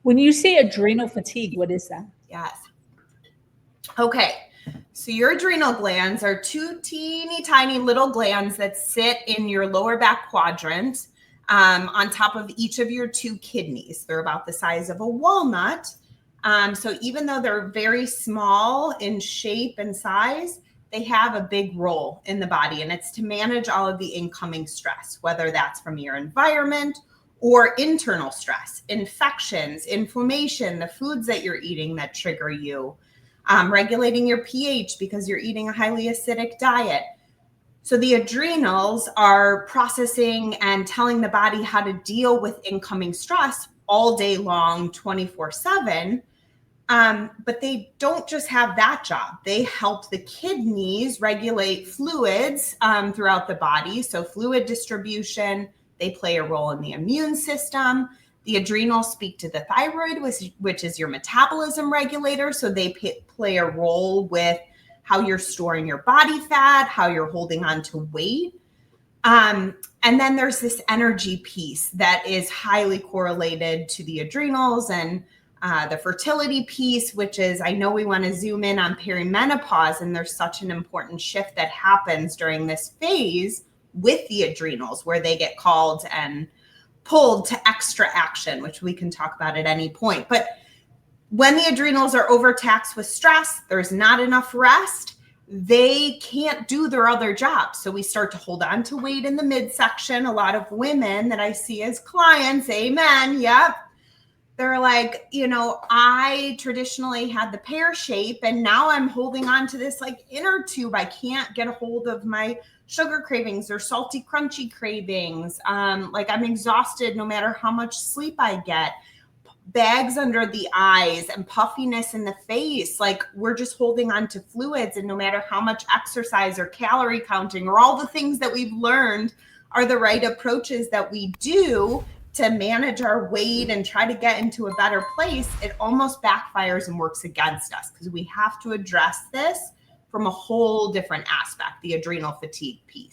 When you say adrenal fatigue, what is that? Yes. Okay. So your adrenal glands are two teeny tiny little glands that sit in your lower back quadrant on top of each of your two kidneys. They're about the size of a walnut. So even though they're very small in shape and size, they have a big role in the body, and it's to manage all of the incoming stress, whether that's from your environment or internal stress, infections, inflammation, the foods that you're eating that trigger you, regulating your pH because you're eating a highly acidic diet. So the adrenals are processing and telling the body how to deal with incoming stress all day long, 24/7. But they don't just have that job. They help the kidneys regulate fluids throughout the body. So fluid distribution, they play a role in the immune system. The adrenals speak to the thyroid, which is your metabolism regulator. So they play a role with how you're storing your body fat, how you're holding on to weight. And then there's this energy piece that is highly correlated to the adrenals, and the fertility piece, which is, I know we want to zoom in on perimenopause, and there's such an important shift that happens during this phase with the adrenals, where they get called and pulled to extra action, which we can talk about at any point. But when the adrenals are overtaxed with stress, there's not enough rest, they can't do their other jobs. So we start to hold on to weight in the midsection. A lot of women that I see as clients, amen, yep. They're like, I traditionally had the pear shape, and now I'm holding on to this like inner tube. I can't get a hold of my sugar cravings or salty, crunchy cravings. Like I'm exhausted no matter how much sleep I get. Bags under the eyes and puffiness in the face. Like we're just holding on to fluids, and no matter how much exercise or calorie counting or all the things that we've learned are the right approaches that we do to manage our weight and try to get into a better place, it almost backfires and works against us, because we have to address this from a whole different aspect, the adrenal fatigue piece.